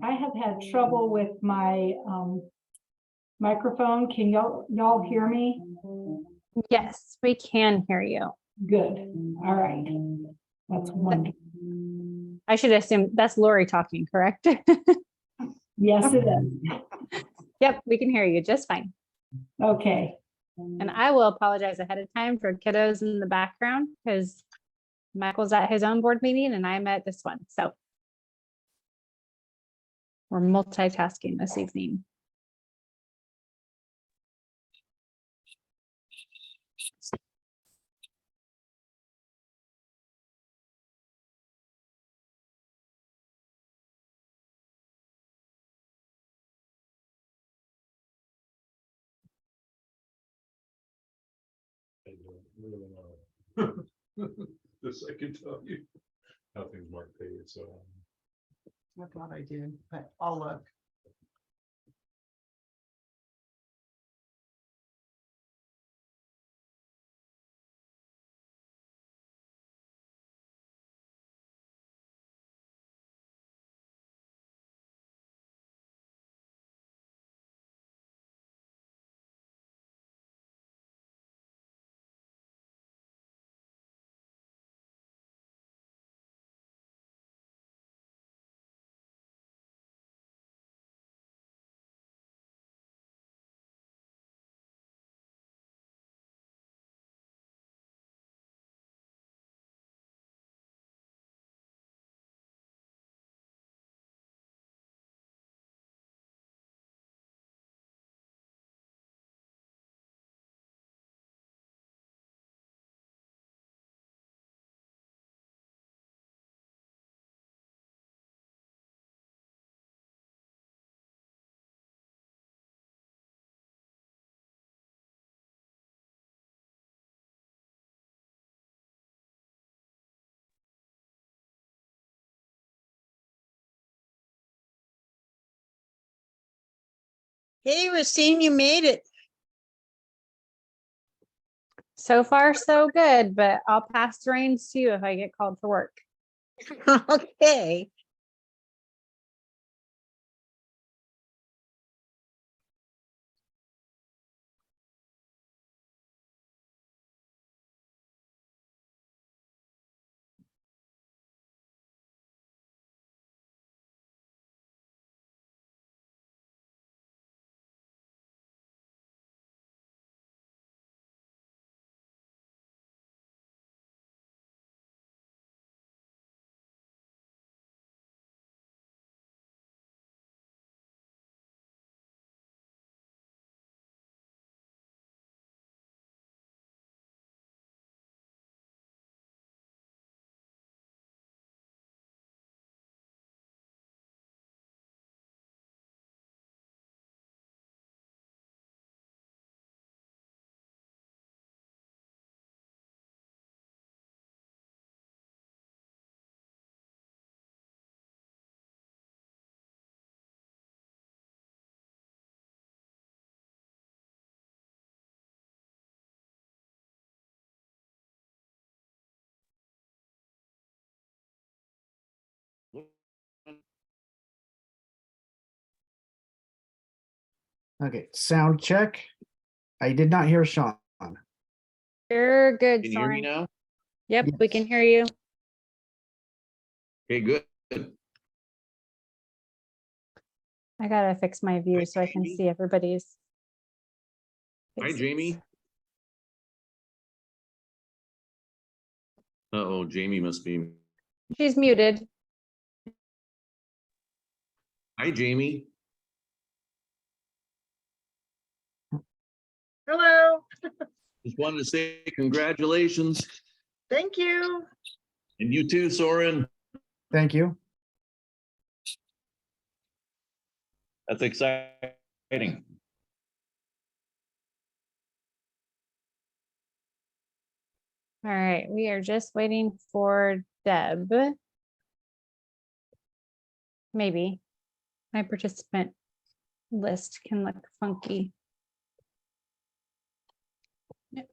I have had trouble with my microphone. Can y'all hear me? Yes, we can hear you. Good. All right. That's wonderful. I should assume that's Lori talking, correct? Yes, it is. Yep, we can hear you just fine. Okay. And I will apologize ahead of time for kiddos in the background because Michael's at his own board meeting and I'm at this one. So we're multitasking this evening. This I can tell you how things mark paid, so. I thought I did, but I'll look. Hey, Racine, you made it. So far, so good, but I'll pass the reins to you if I get called for work. Okay. Okay, sound check. I did not hear Sean. You're good, Can you hear me Soren. now? Yep, we Yes. can hear you. Okay, good. I gotta fix my view Hi, so I can Jamie. see everybody's. Hi, faces. Jamie. Uh-oh, Jamie must be. She's muted. Hi, Jamie. Hello, Just wanted to say congratulations. thank you. And you too, Soren. Thank you. That's exciting. All right, we are just waiting for Deb. Maybe. My participant list can look funky. Yep.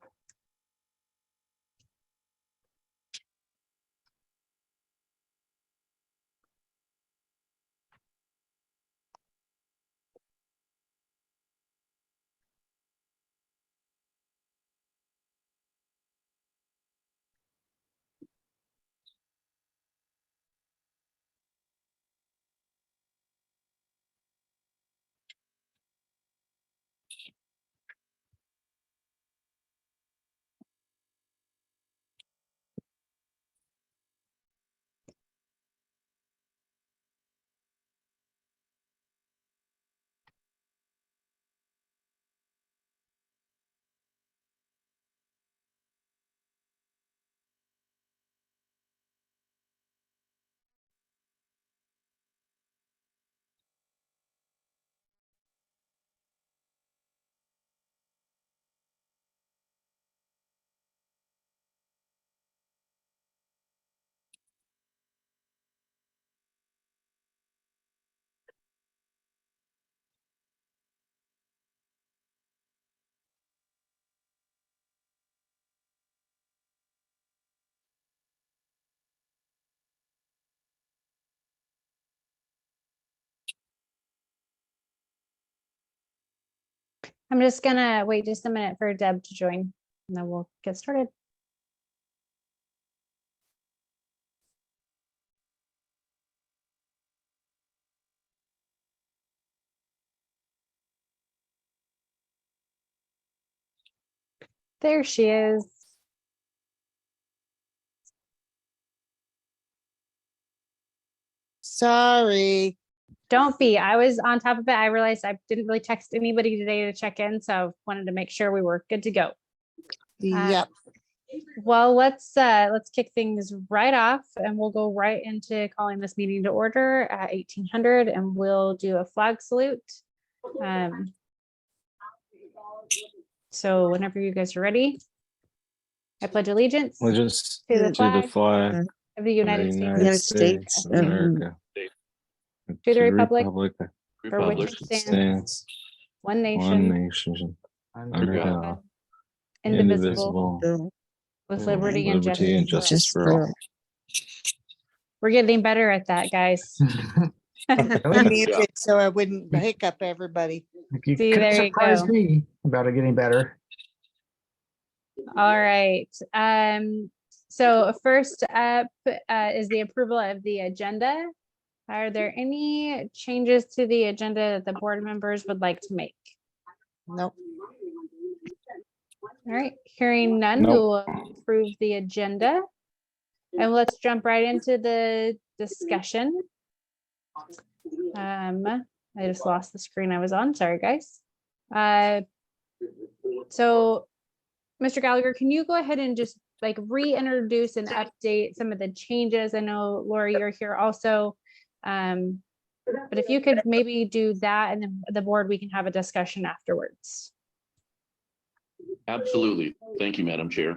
I'm just gonna wait just a minute for Deb to join, and then we'll get started. There she is. Sorry. Don't be. I was on top of it. I realized I didn't really text anybody today to check in, so I wanted to make sure we were good to go. Yep. Well, let's kick things right off, and we'll go right into calling this meeting to order at 1800, and we'll do a flag salute. So whenever you guys are ready, I pledge allegiance to Allegiance the to the flag flag of the of the United States United States of America. and To the republic for for which Republic it stands, stands one one nation, nation Under under God, God, indivisible, indivisible, with liberty and liberty and justice. justice for all. We're getting better at that, guys. I muted so I wouldn't hiccup everybody. You See, could there you surprise go. me about it getting better. All right. So first up is the approval of the agenda. Are there any changes to the agenda that the board members would like to make? Nope. All right, hearing none, we Nope. will approve the agenda. And let's jump right into the discussion. I just lost the screen I was on. Sorry, guys. So, Mr. Gallagher, can you go ahead and just like reintroduce and update some of the changes? I know, Lori, you're here also. But if you could maybe do that, and then the board, we can have a discussion afterwards. absolutely. Thank you, Madam Chair.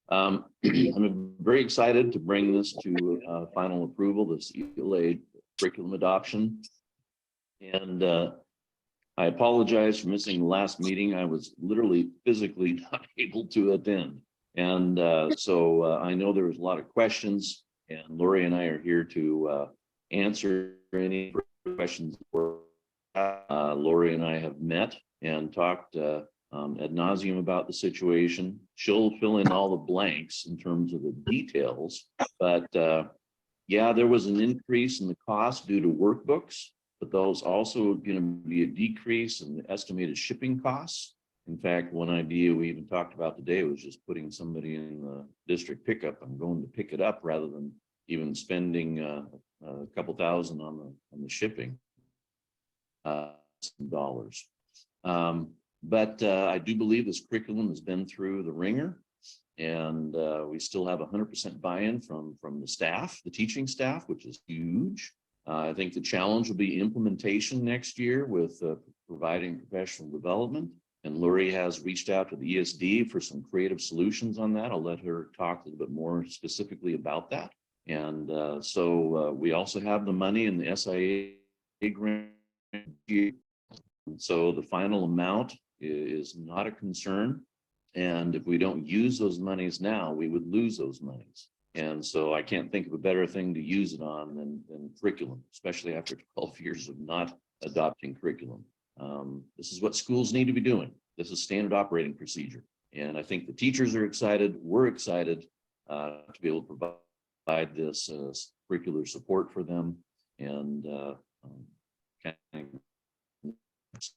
I'm very excited to bring this to final approval, this ELA curriculum adoption. And I apologize for missing the last meeting. I was literally physically not able to attend. And so I know there was a lot of questions, and Lori and I are here to answer any questions. Lori and I have met and talked ad nauseum about the situation. She'll fill in all the blanks in terms of the details, but yeah, there was an increase in the cost due to workbooks, but those also going to be a decrease in the estimated shipping costs. In fact, one idea we even talked about today was just putting somebody in the district pickup and going to pick it up rather than even spending a couple thousand on the shipping dollars. But I do believe this curriculum has been through the ringer, and we still have 100% buy-in from the staff, the teaching staff, which is huge. I think the challenge will be implementation next year with providing professional development. And Lori has reached out to the ESD for some creative solutions on that. I'll let her talk a little bit more specifically about that. And so we also have the money in the SIA grant. So the final amount is not a concern. And if we don't use those monies now, we would lose those monies. And so I can't think of a better thing to use it on than curriculum, especially after 12 years of not adopting curriculum. This is what schools need to be doing. This is standard operating procedure. And I think the teachers are excited. We're excited to be able to provide this curricular support for them. And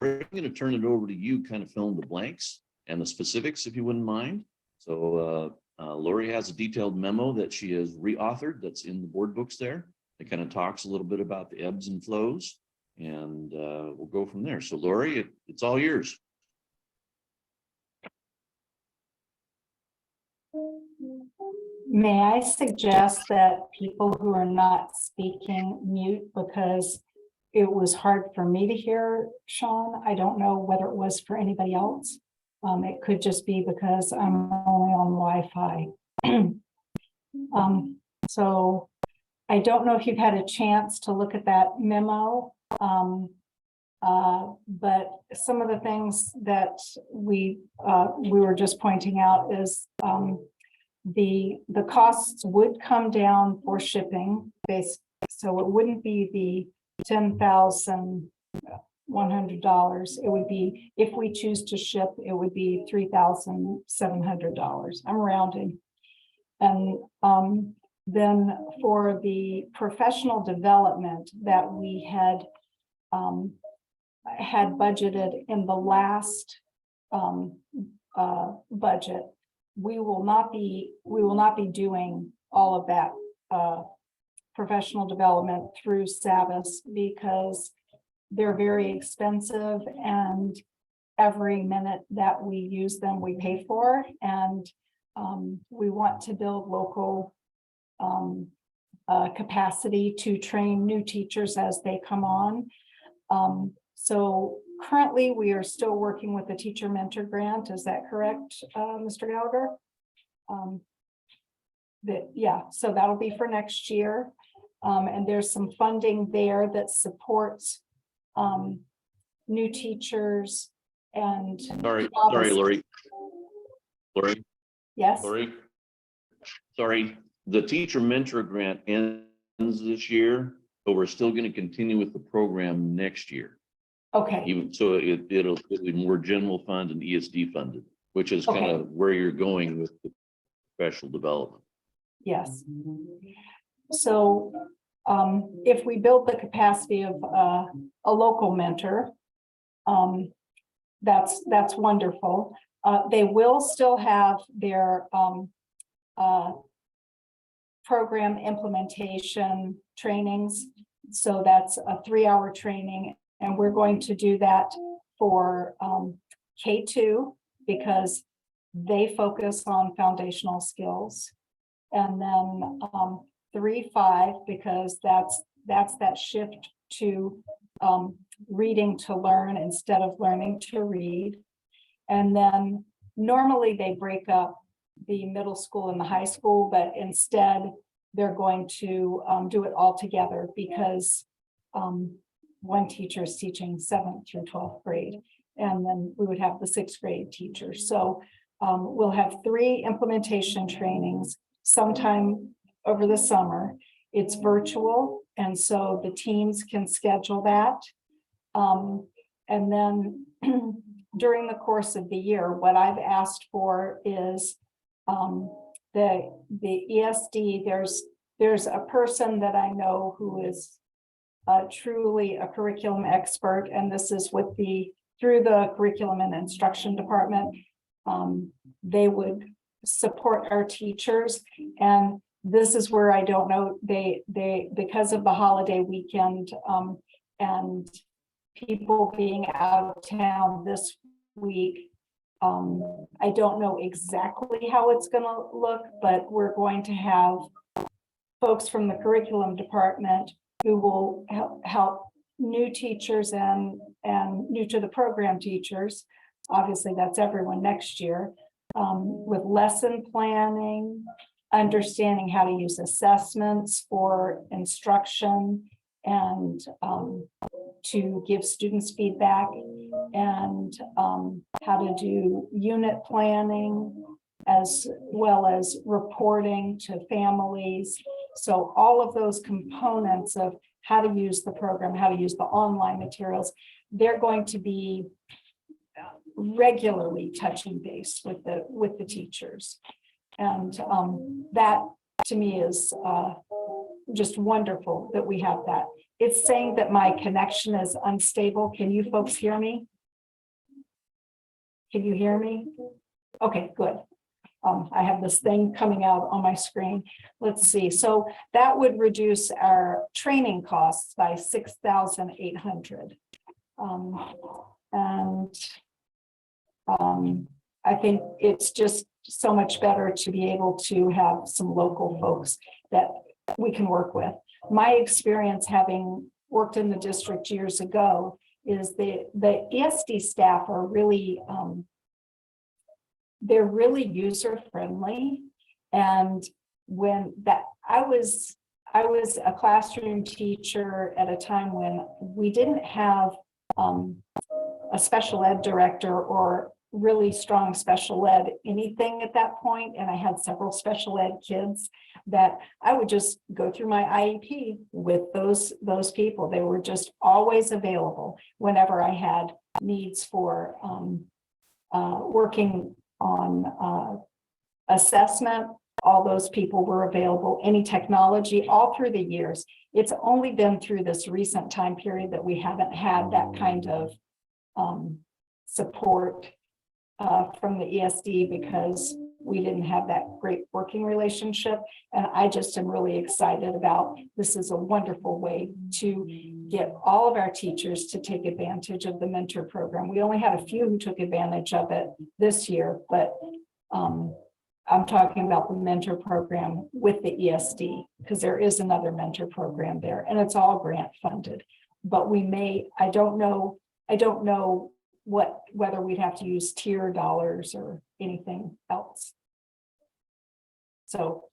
we're going to turn it over to you, kind of fill in the blanks and the specifics, if you wouldn't mind. So Lori has a detailed memo that she has reauthored that's in the board books there. It kind of talks a little bit about the ebbs and flows, and we'll go from there. So Lori, it's all yours. May I suggest that people who are not speaking mute, because it was hard for me to hear Sean. I don't know whether it was for anybody else. It could just be because I'm only on Wi-Fi. So I don't know if you've had a chance to look at that memo. But some of the things that we were just pointing out is the costs would come down for shipping based, so it wouldn't be the 10,000 $100. It would be, if we choose to ship, it would be $3,700. I'm rounding. And then for the professional development that we had budgeted in the last budget, we will not be doing all of that professional development through Savvis because they're very expensive, and every minute that we use them, we pay for. And we want to build local capacity to train new teachers as they come on. So currently, we are still working with the teacher mentor grant. Is that correct, Mr. Gallagher? So that'll be for next year. And there's some funding there that supports new teachers and. Sorry, Lori. Yes, Sorry, the teacher mentor grant ends this year, but we're still going to continue with the program next year. okay, Even so, it'll be more general fund and ESD funded, which is kind of where you're going with the professional development. yes. So if we build the capacity of a local mentor, that's wonderful. They will still have their program implementation trainings. So that's a 3-hour training, and we're going to do that for K2 because they focus on foundational skills. And then 3-5 because that's that shift to reading to learn instead of learning to read. And then normally they break up the middle school and the high school, but instead they're going to do it all together because one teacher is teaching 7th through 12th grade, and then we would have the 6th grade teacher. So we'll have 3 implementation trainings sometime over the summer. It's virtual, and so the teams can schedule that. And then during the course of the year, what I've asked for is the ESD. There's a person that I know who is truly a curriculum expert, and this is with through the curriculum and instruction department. They would support our teachers, and this is where I don't know, they because of the holiday weekend and people being out of town this week, I don't know exactly how it's going to look, but we're going to have folks from the curriculum department who will help new teachers and new to the program teachers. Obviously, that's everyone next year, with lesson planning, understanding how to use assessments for instruction, and to give students feedback, and how to do unit planning, as well as reporting to families. So all of those components of how to use the program, how to use the online materials, they're going to be regularly touching base with the teachers. And that to me is just wonderful that we have that. It's saying that my connection is unstable. Can you folks hear me? Can you hear me? Okay, good. I have this thing coming out on my screen. Let's see. So that would reduce our training costs by $6,800. I think it's just so much better to be able to have some local folks that we can work with. My experience, having worked in the district years ago, is the ESD staff are really, they're really user friendly. And when I was a classroom teacher at a time when we didn't have a special ed director or really strong special ed anything at that point, and I had several special ed kids that I would just go through my IEP with those people. They were just always available whenever I had needs for working on assessment. All those people were available, any technology, all through the years. It's only been through this recent time period that we haven't had that kind of support from the ESD, because we didn't have that great working relationship. And I just am really excited about, this is a wonderful way to get all of our teachers to take advantage of the mentor program. We only had a few who took advantage of it this year, but I'm talking about the mentor program with the ESD, because there is another mentor program there, and it's all grant funded. But we may, I don't know whether we'd have to use tier dollars or anything else. So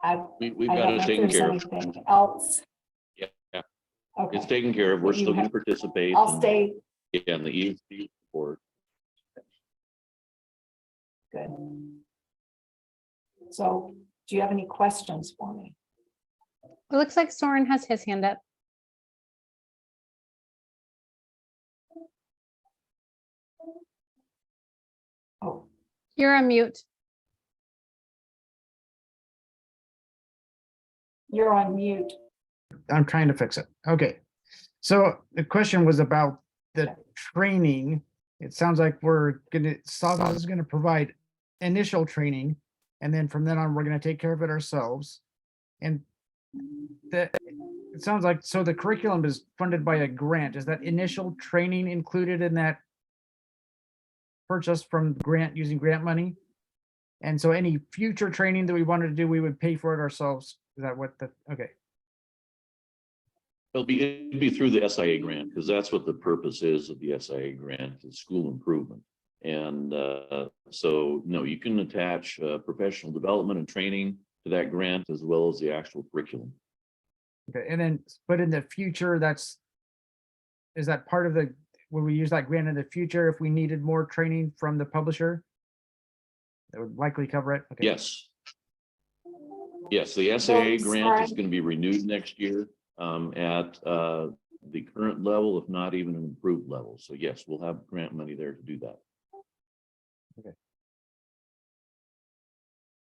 We've I got don't it know if taken there's care of. anything else. Yeah, it's Okay, taken care of. We're But you still gonna have- participate. I'll and, stay. yeah, in the ESD support. Good. So do you have any questions for me? It looks like Soren has his hand up. Oh, You're on mute. you're on mute. I'm trying to fix it. Okay. So the question was about the training. It sounds like Savas is gonna provide initial training, and then from then on, we're gonna take care of it ourselves. And it sounds like, so the curriculum is funded by a grant. Is that initial training included in that purchase from grant, using grant money? And so any future training that we wanted to do, we would pay for it ourselves. Is that what okay. It'd be through the SIA grant, because that's what the purpose is of the SIA grant, is school improvement. And so, no, you can attach professional development and training to that grant, as well as the actual curriculum. Okay, and then, but in the future, is that part of will we use that grant in the future if we needed more training from the publisher? That would likely cover it? Okay. Yes. Yes, the SIA Well, grant is sorry. going to be renewed next year at the current level, if not even an improved level. So yes, we'll have grant money there to do that.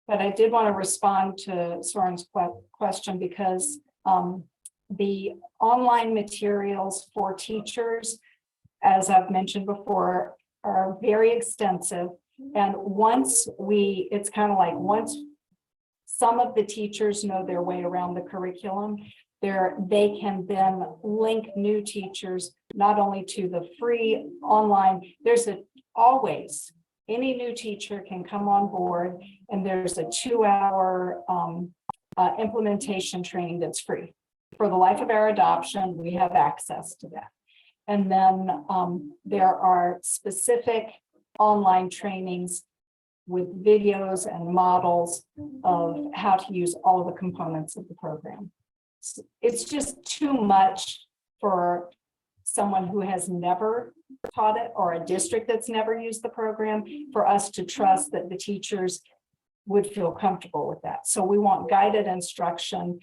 But I did want to respond to Soren's question, because the online materials for teachers, as I've mentioned before, are very extensive. And it's kind of like once some of the teachers know their way around the curriculum, they can then link new teachers not only to the free online, always any new teacher can come on board, and there's a 2-hour implementation training that's free. For the Life of Our Adoption, we have access to that. And then there are specific online trainings with videos and models of how to use all of the components of the program. It's just too much for someone who has never taught it, or a district that's never used the program, for us to trust that the teachers would feel comfortable with that. So we want guided instruction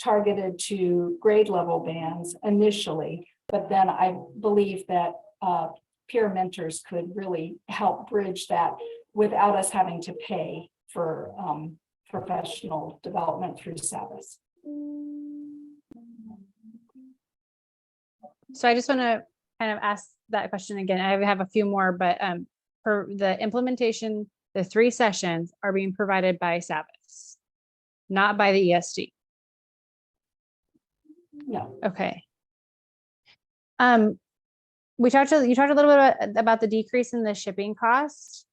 targeted to grade level bands initially, but then I believe that peer mentors could really help bridge that without us having to pay for professional development through Savas. So I just want to kind of ask that question again. I have a few more, but for the implementation, the 3 sessions are being provided by Savas, not by the ESD. No, Okay. You talked a little bit about the decrease in the shipping cost.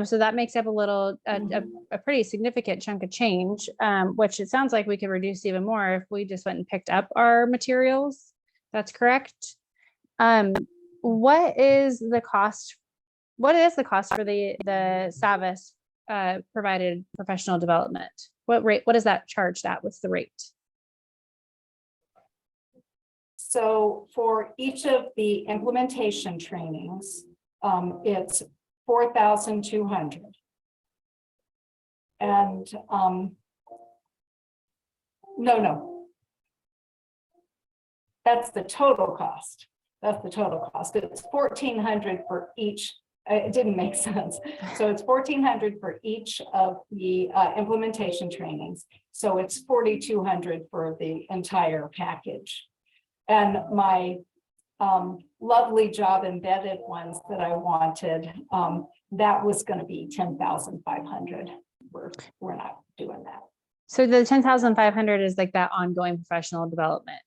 So that makes up a pretty significant chunk of change, which it sounds like we could reduce even more if we just went and picked up our materials. That's correct. What is the cost for the Savas provided professional development? What is that charged at? What's the rate? so for each of the implementation trainings, it's 4,200. And, no. That's the total cost. That's the total cost. It's 1,400 for each. It didn't make sense. So it's 1,400 for each of the implementation trainings. So it's 4,200 for the entire package. And my lovely job embedded ones that I wanted, that was going to be 10,500. We're not doing that. So the 10,500 is like that ongoing professional development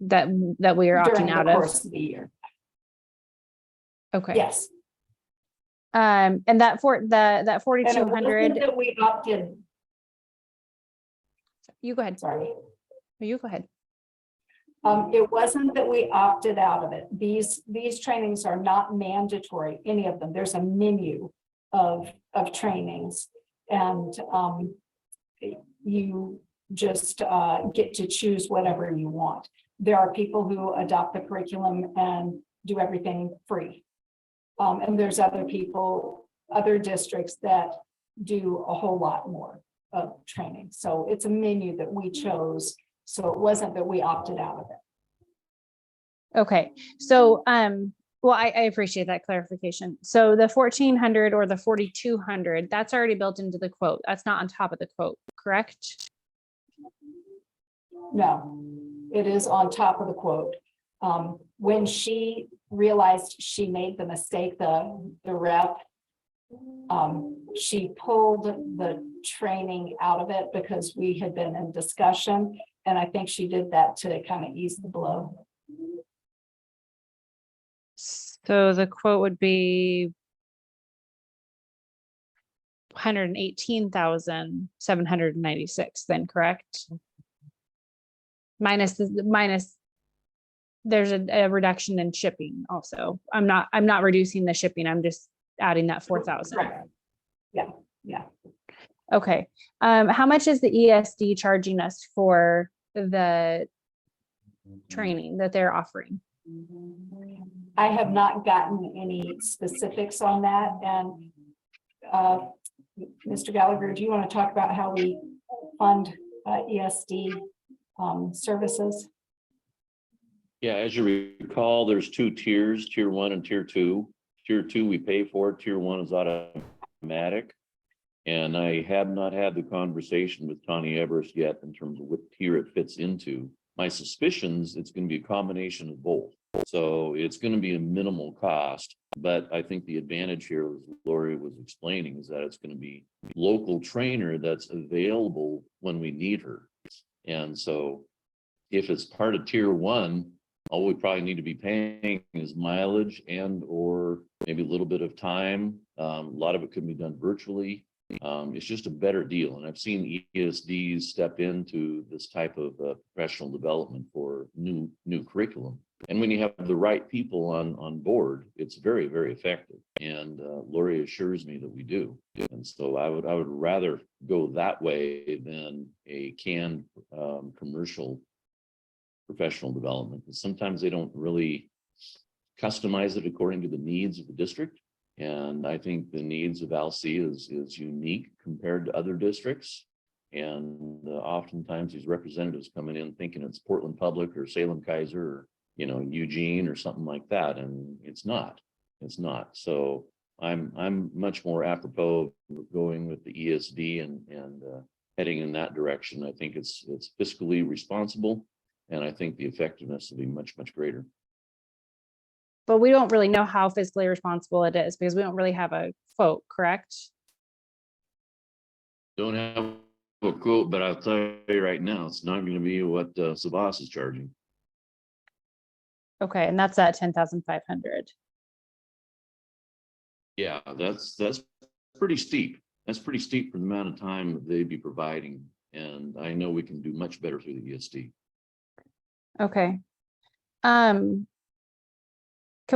that we are During opting the out of. course of the year. Okay. Yes. And that that And it 4,200, wasn't that we opted, you go ahead. sorry. You go ahead. It wasn't that we opted out of it. These trainings are not mandatory, any of them. There's a menu of trainings, and you just get to choose whatever you want. There are people who adopt the curriculum and do everything free. And there's other people, other districts that do a whole lot more of training. So it's a menu that we chose. So it wasn't that we opted out of it. Okay. So, well, I appreciate that clarification. So the 1,400 or the 4,200, that's already built into the quote. That's not on top of the quote, correct? No, it is on top of the quote. When she realized she made the mistake, the rep, she pulled the training out of it because we had been in discussion. And I think she did that to kind of ease the blow. So the quote would be 118,796 then, correct? Minus there's a reduction in shipping also. I'm not reducing the shipping. I'm just adding that 4,000. Right. Yeah. Okay. How much is the ESD charging us for the training that they're offering? I have not gotten any specifics on that. And Mr. Gallagher, do you want to talk about how we fund ESD services? Yeah, as you recall, there's two tiers, tier 1 and tier 2. Tier 2 we pay for, tier 1 is automatic. And I have not had the conversation with Tony Everest yet in terms of what tier it fits into. My suspicions, it's going to be a combination of both. So it's going to be a minimal cost, but I think the advantage here, as Lori was explaining, is that it's going to be local trainer that's available when we need her. And so if it's part of tier 1, all we probably need to be paying is mileage and or maybe a little bit of time. A lot of it could be done virtually. It's just a better deal. And I've seen ESDs step into this type of professional development for new curriculum. And when you have the right people on board, it's very, very effective. And Lori assures me that we do. And so I would rather go that way than a canned commercial professional development. Because sometimes they don't really customize it according to the needs of the district. And I think the needs of Alsea is unique compared to other districts. And oftentimes these representatives coming in thinking it's Portland Public or Salem Kaiser or Eugene or something like that, and it's not. So I'm much more apropos of going with the ESD and heading in that direction. I think it's fiscally responsible, and I think the effectiveness will be much greater. But we don't really know how fiscally responsible it is because we don't really have a quote, correct? Don't have a quote, but I'll tell you right now, it's not going to be what Savas is charging. Okay, and that's at 10,500. Yeah, that's pretty steep. That's pretty steep for the amount of time that they'd be providing. And I know we can do much better through the ESD. Okay. Can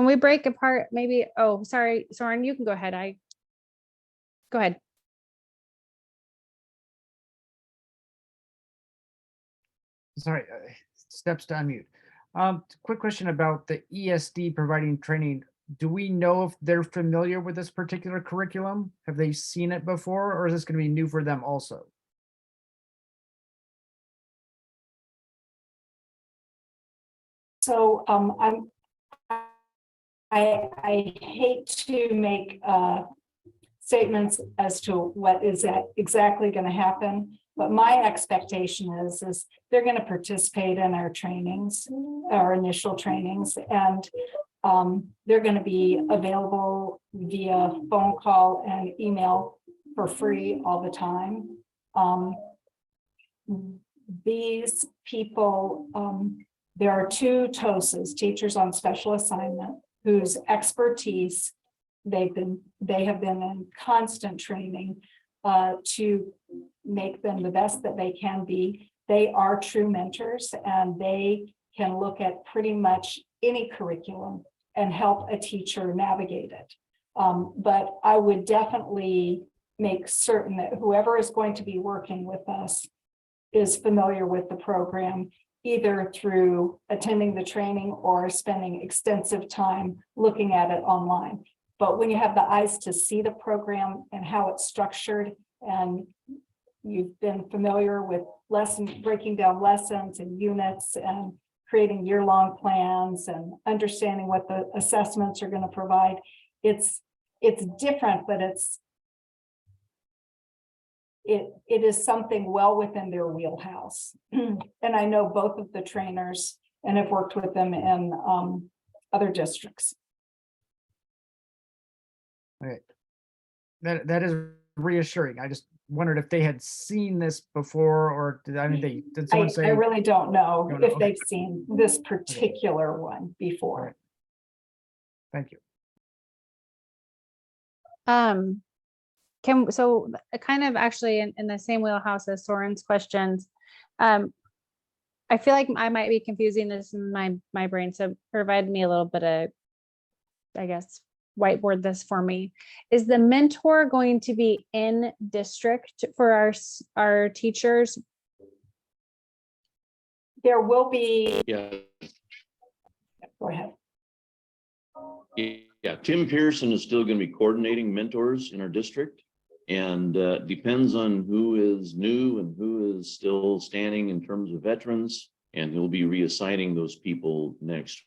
we break apart maybe? Oh, sorry, Soren, you can go ahead. Go ahead. Sorry, steps to unmute. Quick question about the ESD providing training. do we know if they're familiar with this particular curriculum? Have they seen it before, or is this going to be new for them also? So I hate to make statements as to what is exactly going to happen, but my expectation is they're going to participate in our trainings, our initial trainings, and they're going to be available via phone call and email for free all the time. These people, there are two TOSAs, teachers on special assignment, whose expertise they have been in constant training to make them the best that they can be. They are true mentors, and they can look at pretty much any curriculum and help a teacher navigate it. But I would definitely make certain that whoever is going to be working with us is familiar with the program, either through attending the training or spending extensive time looking at it online. But when you have the eyes to see the program and how it's structured, and you've been familiar with breaking down lessons and units and creating year-long plans and understanding what the assessments are going to provide, it's different, but it is something well within their wheelhouse. And I know both of the trainers and have worked with them in other districts. Okay. That is reassuring. I just wondered if they had seen this before, or did someone say? I really don't know You don't know? if Okay. they've seen this particular one before. Thank you. So kind of actually in the same wheelhouse as Soren's questions, I feel like I might be confusing this in my brain. So provide me a little bit of, I guess, whiteboard this for me. Is the mentor going to be in district for our teachers? There will be, Yeah, go ahead. yeah. Tim Pearson is still going to be coordinating mentors in our district, and depends on who is new and who is still standing in terms of veterans, and he'll be reassigning those people next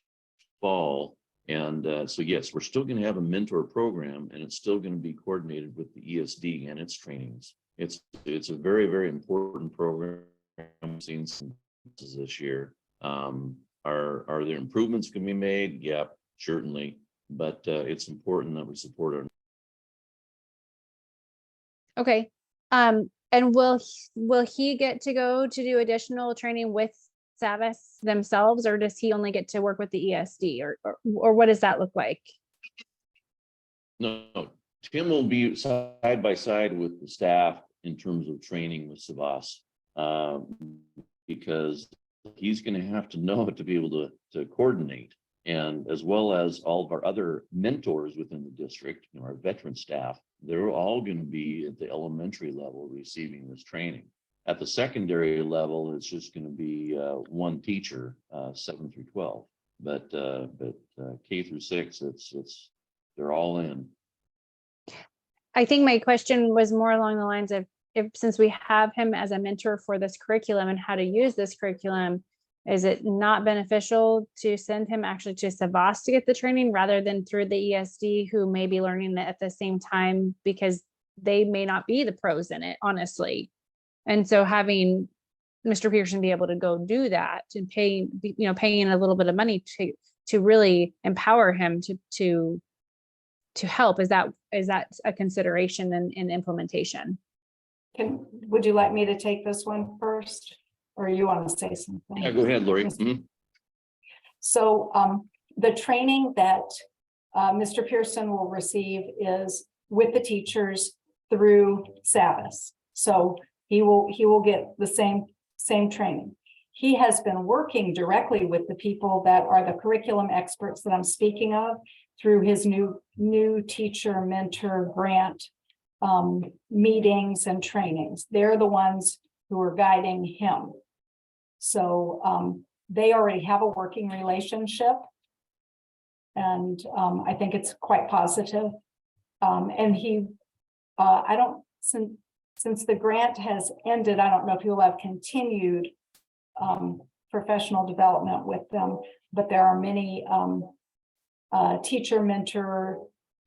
fall. And so, yes, we're still going to have a mentor program, and it's still going to be coordinated with the ESD and its trainings. It's a very, very important program. I've seen some this year. Are there improvements can be made? Yeah, certainly. But it's important that we support our. Okay. And will he get to go to do additional training with Savas themselves, or does he only get to work with the ESD, or what does that look like? No, Tim will be side by side with the staff in terms of training with Savas, because he's going to have to know to be able to coordinate, and as well as all of our other mentors within the district, our veteran staff, they're all going to be at the elementary level receiving this training. At the secondary level, it's just going to be one teacher, 7 through 12. But K through 6, they're all in. I think my question was more along the lines of, since we have him as a mentor for this curriculum and how to use this curriculum, is it not beneficial to send him actually to Savas to get the training rather than through the ESD, who may be learning it at the same time, because they may not be the pros in it, honestly. And so having Mr. Pearson be able to go do that and paying a little bit of money to really empower him to help, is that a consideration in implementation? Would you like me to take this one first, or you want to say something? Yeah, go ahead, Lori. Mhm. So the training that Mr. Pearson will receive is with the teachers through Savas. So he will get the same training. He has been working directly with the people that are the curriculum experts that I'm speaking of through his new teacher mentor grant meetings and trainings. They're the ones who are guiding him. So they already have a working relationship. And I think it's quite positive. And he, I don't, since the grant has ended, I don't know if he will have continued professional development with them, but there are many teacher mentor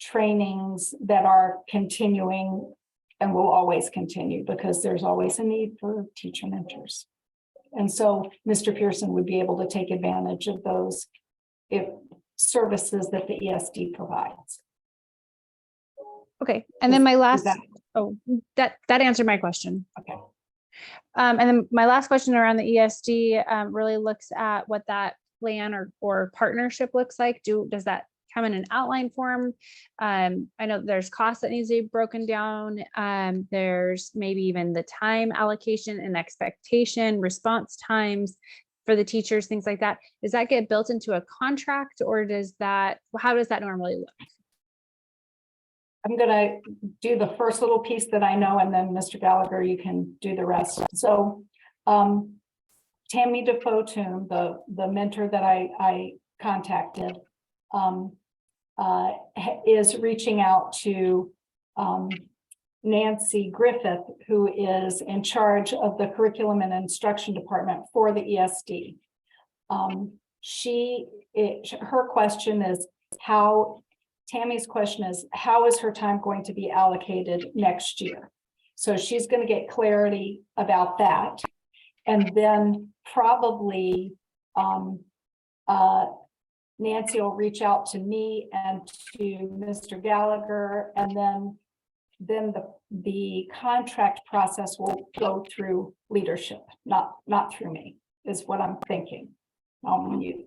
trainings that are continuing and will always continue because there's always a need for teacher mentors. And so Mr. Pearson would be able to take advantage of those services that the ESD provides. Okay, and then my last, that- that answered my question. Okay. And then my last question around the ESD really looks at what that plan or partnership looks like. Does that come in an outline form? I know there's costs that needs to be broken down. There's maybe even the time allocation and expectation, response times for the teachers, things like that. Does that get built into a contract, or how does that normally look? I'm gonna do the first little piece that I know, and then Mr. Gallagher, you can do the rest. So Tammy Defoe Toom, the mentor that I contacted, is reaching out to Nancy Griffith, who is in charge of the curriculum and instruction department for the ESD. Her question is Tammy's question is, how is her time going to be allocated next year? So she's going to get clarity about that. And then probably Nancy will reach out to me and to Mr. Gallagher, and then the contract process will go through leadership, not through me, is what I'm thinking. I'll mute.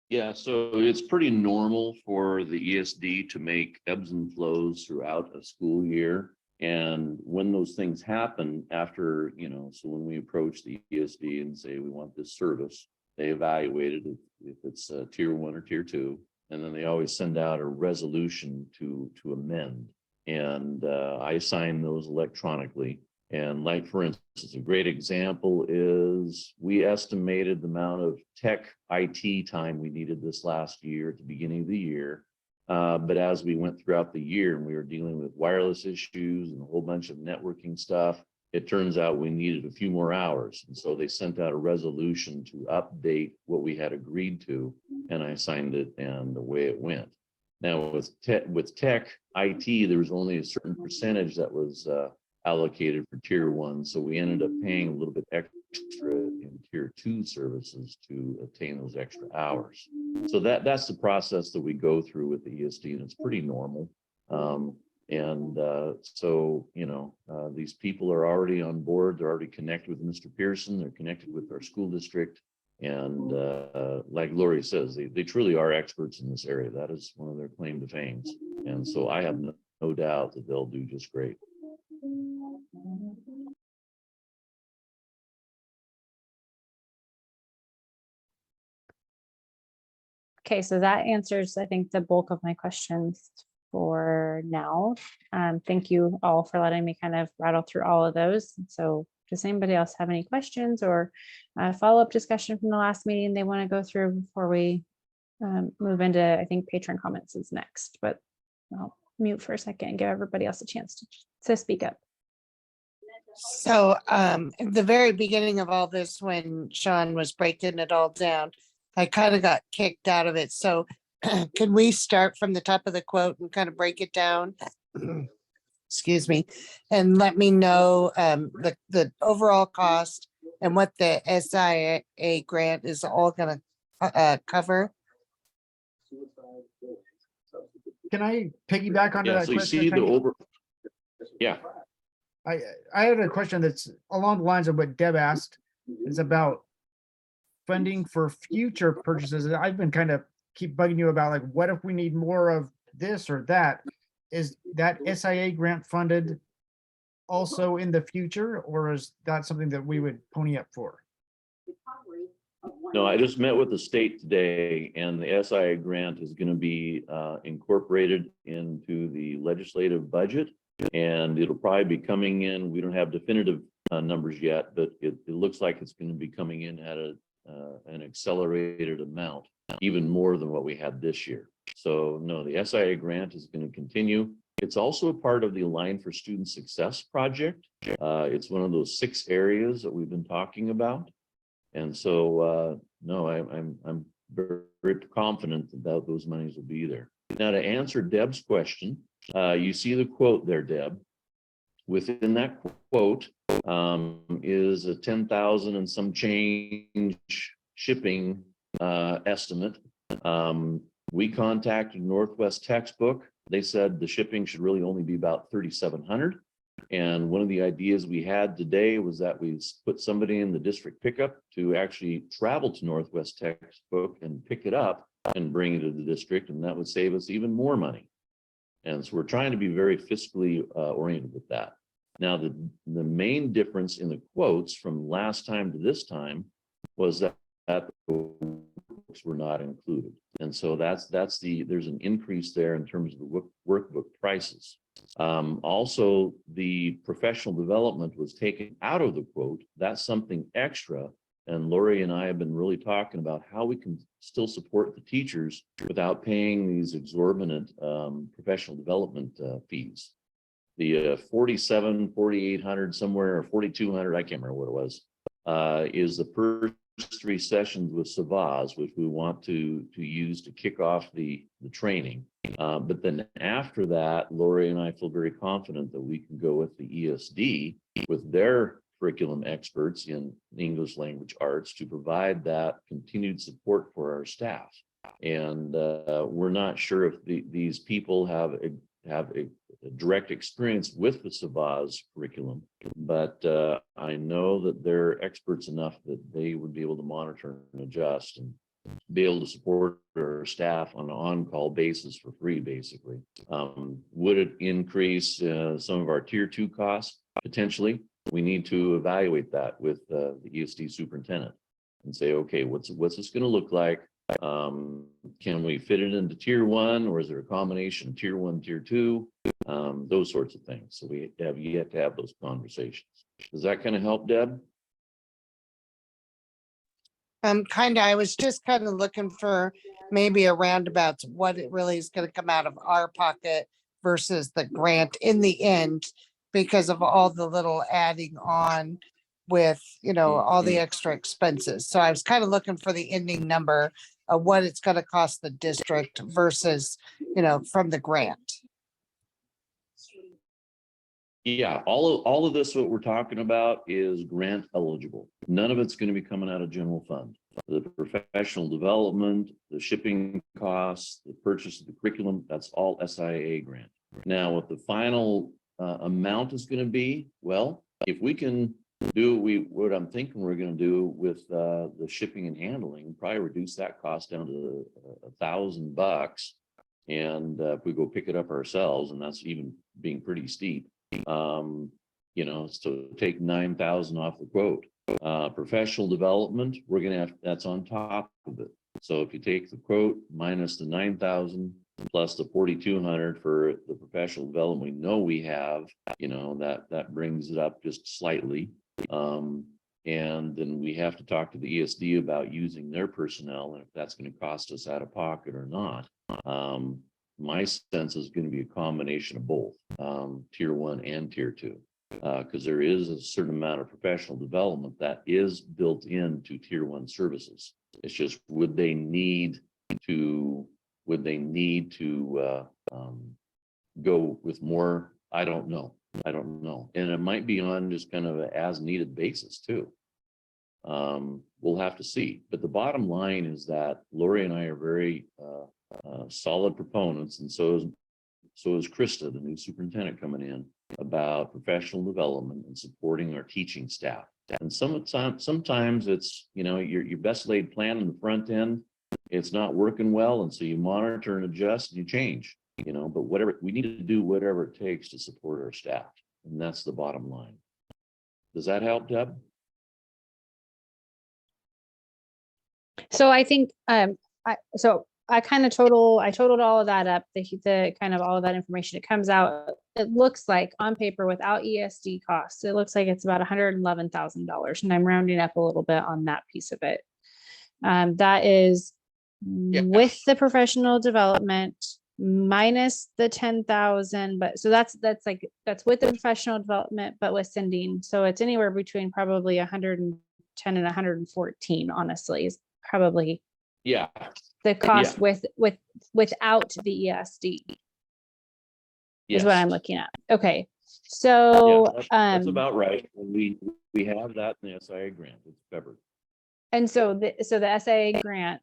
Yeah, so it's pretty normal for the ESD to make ebbs and flows throughout a school year. And when those things happen after, so when we approach the ESD and say, we want this service, they evaluate it if it's tier 1 or tier 2. And then they always send out a resolution to amend. And I sign those electronically. And like, for instance, a great example is we estimated the amount of tech IT time we needed this last year at the beginning of the year. But as we went throughout the year and we were dealing with wireless issues and a whole bunch of networking stuff, it turns out we needed a few more hours. And so they sent out a resolution to update what we had agreed to, and I signed it, and away it went. Now with tech IT, there was only a certain percentage that was allocated for tier 1. So we ended up paying a little bit extra in tier 2 services to obtain those extra hours. So that's the process that we go through with the ESD, and it's pretty normal. So, these people are already on board. They're already connected with Mr. Pearson. They're connected with our school district. And like Lori says, they truly are experts in this area. That is one of their claim to fame. And so I have no doubt that they'll do just great. Okay, so that answers, I think, the bulk of my questions for now. Thank you all for letting me kind of rattle through all of those. So does anybody else have any questions or follow-up discussion from the last meeting they want to go through before we move into, I think, patron comments is next, but I'll mute for a second and give everybody else a chance to speak up. So at the very beginning of all this, when Sean was breaking it all down, I kind of got kicked out of it. So can we start from the top of the quote and kind of break it down? Excuse me, and let me know the overall cost and what the SIA grant is all going to cover. Can I piggyback onto Yeah, that so you question? see the yeah. I had a question that's along the lines of what Deb asked. It's about funding for future purchases. And I've been kind of keep bugging you about, like, what if we need more of this or that? Is that SIA grant funded also in the future, or is that something that we would pony up for? No, I just met with the state today, and the SIA grant is going to be incorporated into the legislative budget, and it'll probably be coming in. We don't have definitive numbers yet, but it looks like it's going to be coming in at a an accelerated amount, even more than what we had this year. So no, the SIA grant is going to continue. It's also a part of the Align for Student Success project. It's one of those 6 areas that we've been talking about. And so, no, I'm very, very confident that those monies will be there. Now, to answer Deb's question, you see the quote there, Deb. Within that quote is a 10,000 and some change shipping estimate. We contacted Northwest Textbook. They said the shipping should really only be about 3,700. And one of the ideas we had today was that we put somebody in the district pickup to actually travel to Northwest Textbook and pick it up and bring it to the district, and that would save us even more money. And so we're trying to be very fiscally oriented with that. Now, the main difference in the quotes from last time to this time was that the books were not included. And so there's an increase there in terms of the workbook prices. Also, the professional development was taken out of the quote. That's something extra. And Lori and I have been really talking about how we can still support the teachers without paying these exorbitant professional development fees. The 4,800 somewhere, or 4,200, I can't remember what it was, is the first 3 sessions with Savaz, which we want to use to kick off the training. But then after that, Lori and I feel very confident that we can go with the ESD with their curriculum experts in English language arts to provide that continued support for our staff. And we're not sure if these people have a direct experience with the Savaz curriculum, but I know that they're experts enough that they would be able to monitor and adjust and be able to support our staff on an on-call basis for free, basically. Would it increase some of our tier 2 costs? Potentially. We need to evaluate that with the ESD superintendent and say, okay, what's this going to look like? Can we fit it into tier 1, or is there a combination of tier 1, tier 2? Those sorts of things. So we have yet to have those conversations. Does that kind of help, Deb? I was just kind of looking for maybe a roundabout what it really is going to come out of our pocket versus the grant in the end, because of all the little adding on with, all the extra expenses. So I was kind of looking for the ending number of what it's going to cost the district versus, from the grant. Yeah, all of this, what we're talking about is grant eligible. None of it's going to be coming out of general fund. The professional development, the shipping costs, the purchase of the curriculum, that's all SIA grant. Now, what the final amount is going to be, well, if we can do what I'm thinking we're going to do with the shipping and handling, probably reduce that cost down to $1,000. And if we go pick it up ourselves, and that's even being pretty steep, so take 9,000 off the quote. Professional development, we're going to have, that's on top of it. So if you take the quote minus the 9,000 plus the 4,200 for the professional development, we know we have, that brings it up just slightly. And then we have to talk to the ESD about using their personnel and if that's going to cost us out of pocket or not. My sense is going to be a combination of both, tier 1 and tier 2, because there is a certain amount of professional development that is built into tier 1 services. It's just, would they need to go with more? I don't know. And it might be on just kind of an as needed basis too. We'll have to see. But the bottom line is that Lori and I are very solid proponents, and so is Krista, the new superintendent coming in, about professional development and supporting our teaching staff. And sometimes it's, your best laid plan in the front end, it's not working well, and so you monitor and adjust and you change, but whatever, we need to do whatever it takes to support our staff, and that's the bottom line. Does that help, Deb? So I think, I kind of totaled all of that up, the kind of all of that information. It comes out, it looks like on paper without ESD costs, it looks like it's about $111,000. And I'm rounding up a little bit on that piece of it. That is with the professional development minus the 10,000, but so that's with the professional development, but with sending. So it's anywhere between probably 110 and 114, honestly, is probably Yeah, the cost without the ESD yes. is what I'm looking at. Okay. Yeah, So, that's about right. We have that in the SIA grant. It's covered. and so the SIA grant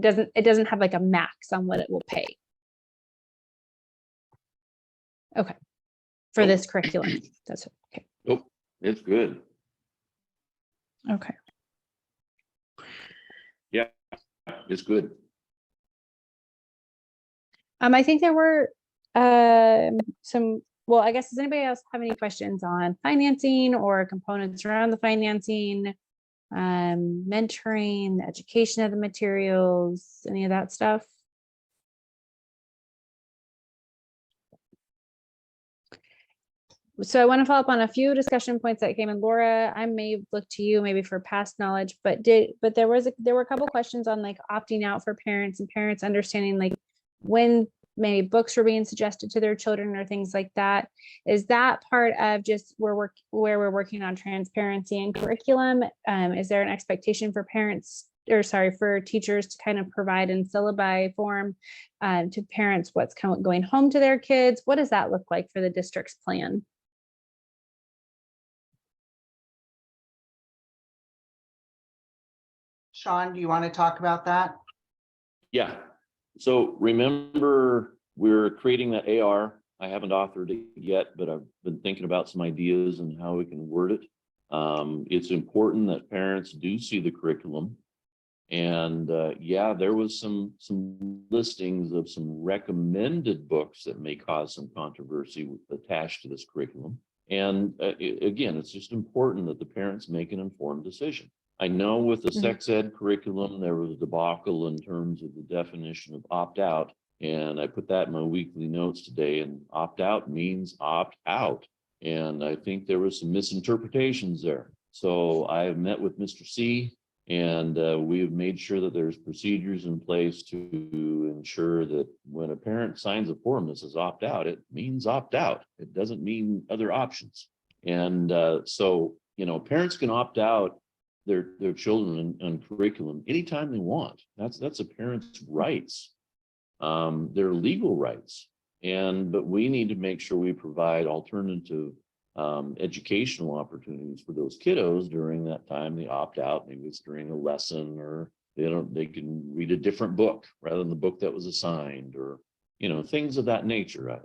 doesn't have like a max on what it will pay. Okay. For Nope. this curriculum. That's okay. Nope, it's good. Okay. Yeah, it's good. I think there were some, well, I guess, does anybody else have any questions on financing or components around the financing, mentoring, the education of the materials, any of that stuff? So I want to follow up on a few discussion points that came in. Laura, I may look to you maybe for past knowledge, but there were a couple questions on like opting out for parents and parents understanding like when maybe books were being suggested to their children or things like that. Is that part of just where we're working on transparency and curriculum? Is there an expectation for parents, or sorry, for teachers to kind of provide in syllabi form to parents what's going home to their kids? What does that look like for the district's plan? Sean, do you want to talk about that? Yeah, so remember, we're creating that AR. I haven't authored it yet, but I've been thinking about some ideas and how we can word it. It's important that parents do see the curriculum. And yeah, there was some listings of some recommended books that may cause some controversy attached to this curriculum. And again, it's just important that the parents make an informed decision. I know with the sex ed curriculum, there was a debacle in terms of the definition of opt-out. And I put that in my weekly notes today, and opt-out means opt-out. And I think there was some misinterpretations there. So I have met with Mr. C, and we have made sure that there's procedures in place to ensure that when a parent signs a form that says opt-out, it means opt-out. It doesn't mean other options. And so, you know, parents can opt out their children on curriculum anytime they want. That's a parent's rights. Their legal rights. But we need to make sure we provide alternative educational opportunities for those kiddos during that time they opt out. Maybe it's during a lesson, or they can read a different book rather than the book that was assigned, or things of that nature.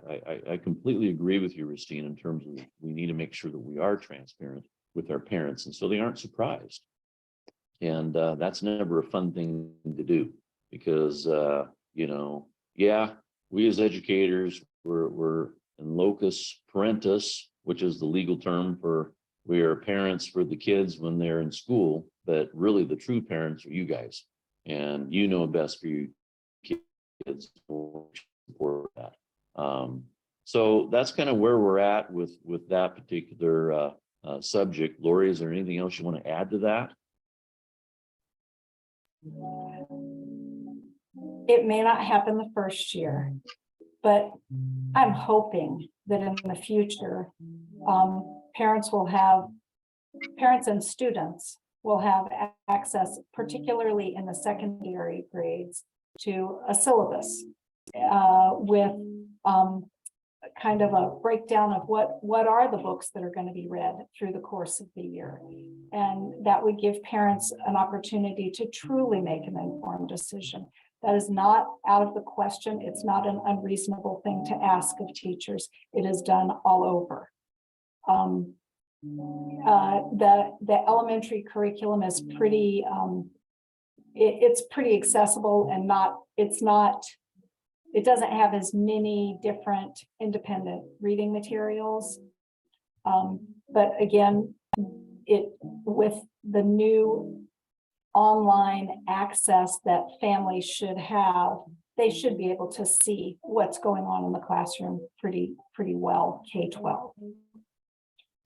I completely agree with you, Ristine, in terms of we need to make sure that we are transparent with our parents, and so they aren't surprised. And that's never a fun thing to do, because yeah, we as educators, we're in locus parentis, which is the legal term for we are parents for the kids when they're in school, but really the true parents are you guys, and you know best for your kids. Support that. So that's kind of where we're at with that particular subject. Lori, is there anything else you want to add to that? It may not happen the first year, but I'm hoping that in the future, parents and students will have access, particularly in the secondary grades, to a syllabus with kind of a breakdown of what are the books that are going to be read through the course of the year. And that would give parents an opportunity to truly make an informed decision. That is not out of the question. It's not an unreasonable thing to ask of teachers. It is done all over. The elementary curriculum is pretty, it's pretty accessible, and it doesn't have as many different independent reading materials. But again, with the new online access that families should have, they should be able to see what's going on in the classroom pretty well, K-12.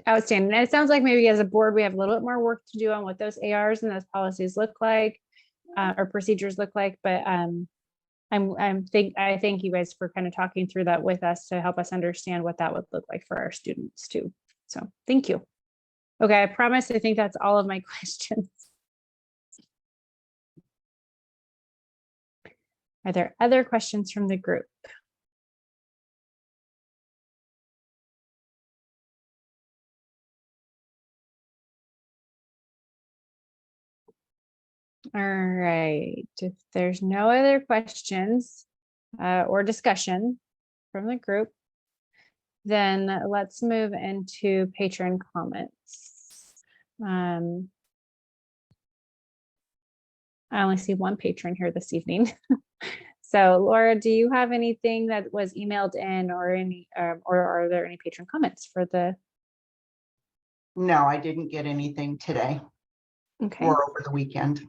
Outstanding. And it sounds like maybe as a board, we have a little bit more work to do on what those ARs and those policies look like. or procedures look like, but I thank you guys for kind of talking through that with us to help us understand what that would look like for our students too. So thank you. Okay, I promise I think that's all of my questions. Are there other questions from the group? All right, if there's no other questions or discussion from the group, then let's move into patron comments. I only see one patron here this evening. So Laura, do you have anything that was emailed in or any, or are there any patron comments for the? No, I didn't get anything today Okay, or over the weekend.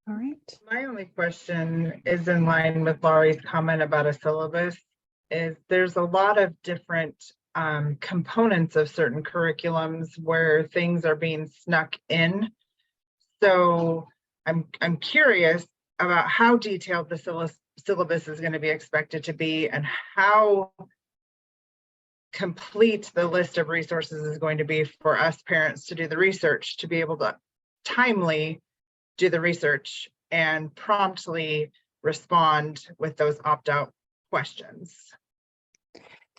all right. My only question is in line with Laurie's comment about a syllabus, is there's a lot of different components of certain curriculums where things are being snuck in. So I'm curious about how detailed the syllabus is going to be expected to be and how complete the list of resources is going to be for us parents to do the research, to be able to timely do the research and promptly respond with those opt-out questions.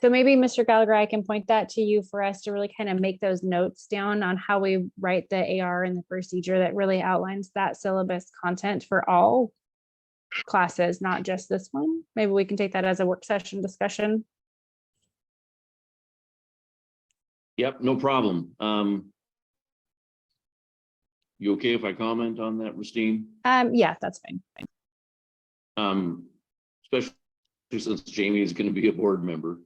So maybe Mr. Gallagher, I can point that to you for us to really kind of make those notes down on how we write the AR and the procedure that really outlines that syllabus content for all classes, not just this one. Maybe we can take that as a work session discussion. Yep, no problem. You okay if I comment on that, Rustine? Yeah, that's fine. Especially since Jamie is going to be a board member.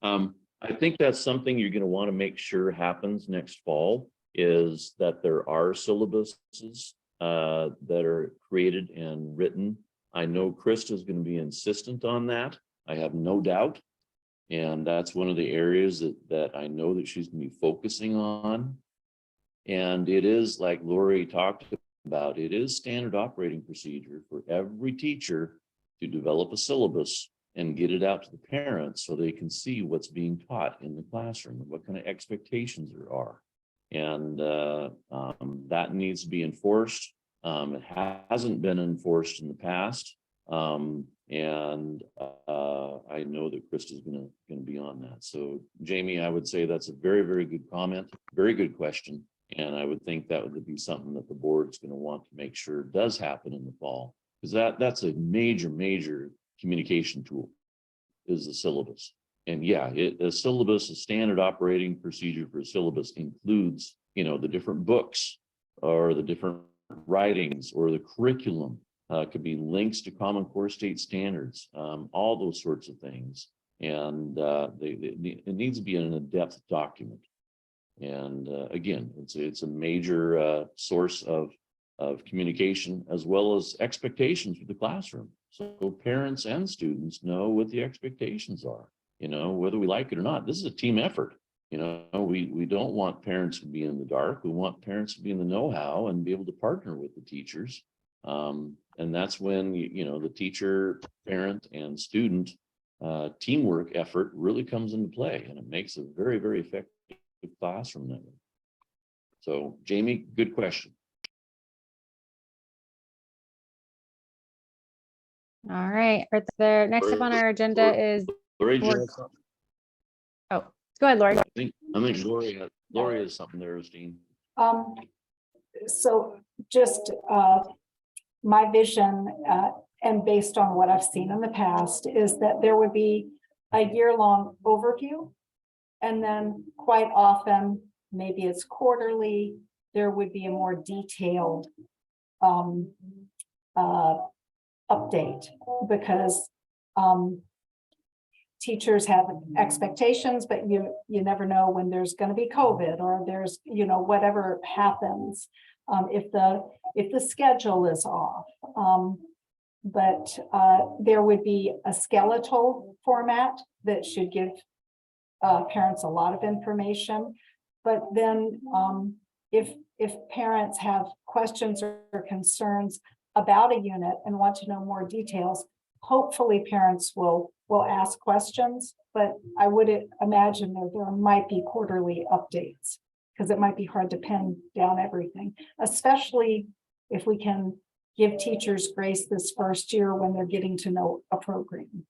I think that's something you're going to want to make sure happens next fall, is that there are syllabuses that are created and written. I know Krista is going to be insistent on that. I have no doubt. And that's one of the areas that I know that she's going to be focusing on. And it is, like Lori talked about, it is standard operating procedure for every teacher to develop a syllabus and get it out to the parents so they can see what's being taught in the classroom and what kind of expectations there are. And that needs to be enforced. It hasn't been enforced in the past. And I know that Krista's gonna be on that. So Jamie, I would say that's a very, very good comment, very good question. And I would think that would be something that the board's gonna want to make sure does happen in the fall, because that's a major communication tool, is the syllabus. And yeah, a syllabus, a standard operating procedure for a syllabus includes, the different books or the different writings or the curriculum. Could be links to Common Core state standards, all those sorts of things. And it needs to be an in-depth document. And again, it's a major source of communication as well as expectations for the classroom. So parents and students know what the expectations are, whether we like it or not. This is a team effort. We don't want parents to be in the dark. We want parents to be in the know-how and be able to partner with the teachers. And that's when, the teacher, parent, and student teamwork effort really comes into play, and it makes a very, very effective classroom that way. So, Jamie, good question. All right. Next up on our agenda is, Lori, board- just- oh, go ahead, Lori. I think Lori has something there, Christine. So just my vision, and based on what I've seen in the past, is that there would be a year-long overview. And then quite often, maybe it's quarterly, there would be a more detailed update, because teachers have expectations, but you never know when there's going to be COVID or there's, whatever happens, if the schedule is off. But there would be a skeletal format that should give parents a lot of information. But then if parents have questions or concerns about a unit and want to know more details, hopefully parents will ask questions, but I would imagine that there might be quarterly updates because it might be hard to pin down everything, especially if we can give teachers grace this first year when they're getting to know a program.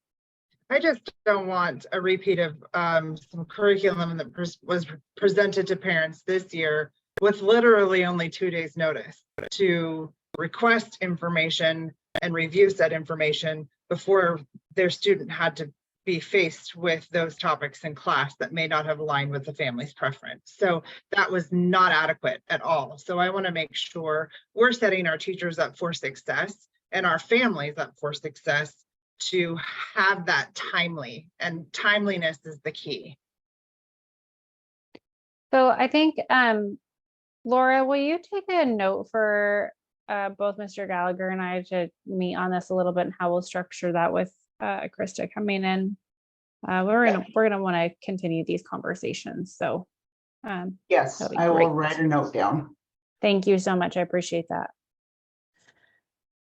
I just don't want a repeat of some curriculum that was presented to parents this year with literally only 2 days notice to request information and review said information before their student had to be faced with those topics in class that may not have aligned with the family's preference. So that was not adequate at all. So I want to make sure we're setting our teachers up for success and our families up for success to have that timely, and timeliness is the key. So I think, Laura, will you take a note for both Mr. Gallagher and I to meet on this a little bit and how we'll structure that with Krista coming in? We're gonna want to continue these conversations. So Yes, that'd be I will great. write a note down. Thank you so much. I appreciate that.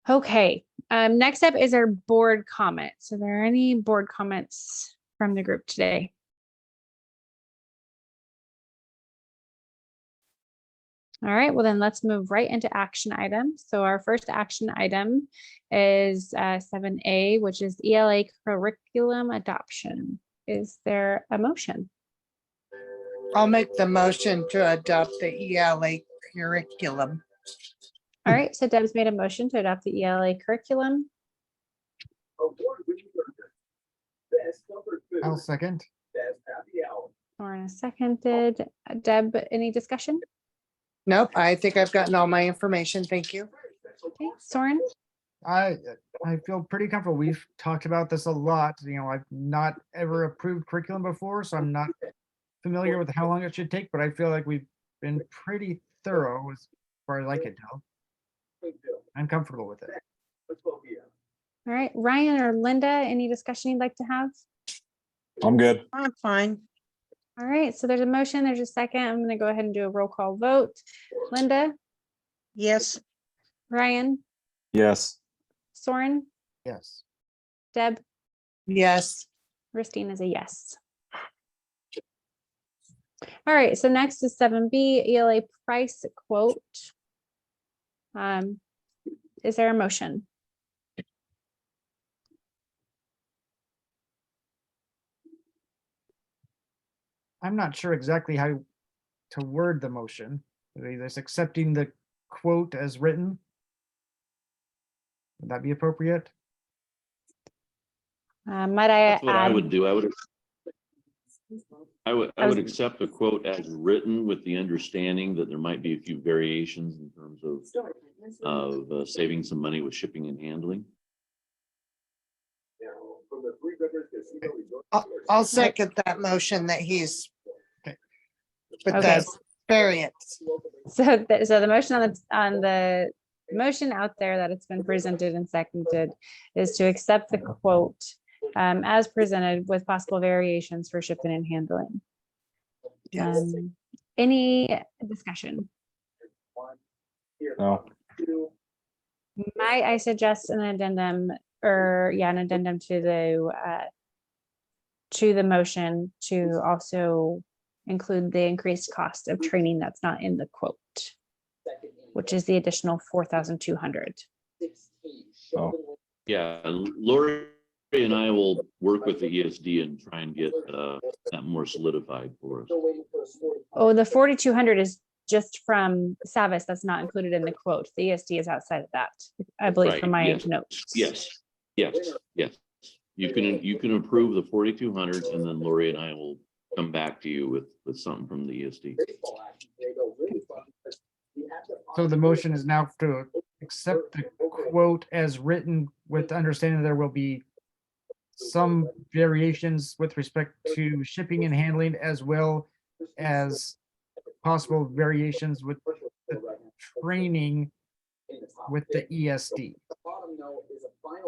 Okay, next up is our board comments. Are there any board comments from the group today? All right, well then let's move right into action items. So our first action item is 7A, which is ELA curriculum adoption. Is there a motion? I'll make the motion to adopt the ELA curriculum. All right, so Deb's made a motion to adopt the ELA curriculum. I'll second. Lauren has seconded. Deb, any discussion? Nope, I think I've gotten all my information. Thank you. Okay, Soren? I feel pretty comfortable. We've talked about this a lot. I've not ever approved curriculum before, so I'm not familiar with how long it should take, but I feel like we've been pretty thorough as far as I can tell. I'm comfortable with it. All right, Ryan or Linda, any discussion you'd like to have? I'm good. I'm fine. All right, so there's a motion, there's a second. I'm gonna go ahead and do a roll call vote. Linda, Yes. Ryan, Yes. Soren, Yes. Deb, Yes. Christine is a yes. All right, so next is 7B, ELA price quote. Is there a motion? I'm not sure exactly how to word the motion. Just accepting the quote as written. Would that be appropriate? Might I That's what I add? would do. I would I was- accept the quote as written with the understanding that there might be a few variations in terms of saving some money with shipping and handling. I'll second that motion that he's. Okay. With Okay. the variance. So the motion on the motion out there that it's been presented and seconded is to accept the quote as presented with possible variations for shipping and handling. Yes. Any discussion? No. Might I suggest an addendum an addendum to the motion to also include the increased cost of training that's not in the quote, which is the additional 4,200. Oh, Yeah, Lori and I will work with the ESD and try and get that more solidified for us. Oh, the 4,200 is just from Savas. That's not included in the quote. The ESD is outside of that, I believe, Right, from my yes. notes. Yes. You can approve the 4,200 and then Lori and I will come back to you with something from the ESD. So the motion is now to accept the quote as written with the understanding there will be some variations with respect to shipping and handling as well as possible variations with the training with the ESD.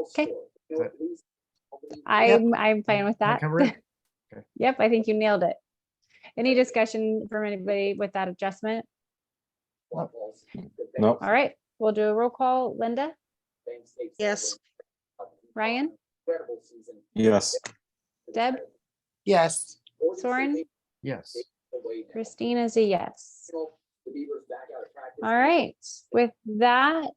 Okay. Is that- I'm fine with Did I that. cover it? Okay. Yep, I think you nailed it. Any discussion from anybody with that adjustment? No, All right, we'll do a roll call. Linda, Yes. Ryan, yes, Deb, Yes. Soren, Yes. Christine is a yes. All right, with that,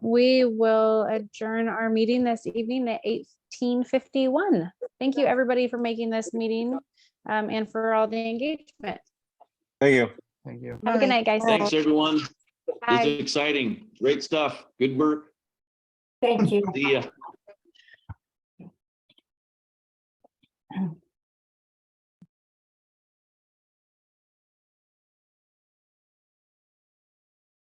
we will adjourn our meeting this evening at 18:51. Thank you, everybody, for making this meeting, and for all the engagement. thank you. Thank you. Have a good night, guys. Thanks, everyone. This Bye. is exciting. Great stuff. Good work. Thank you. See ya.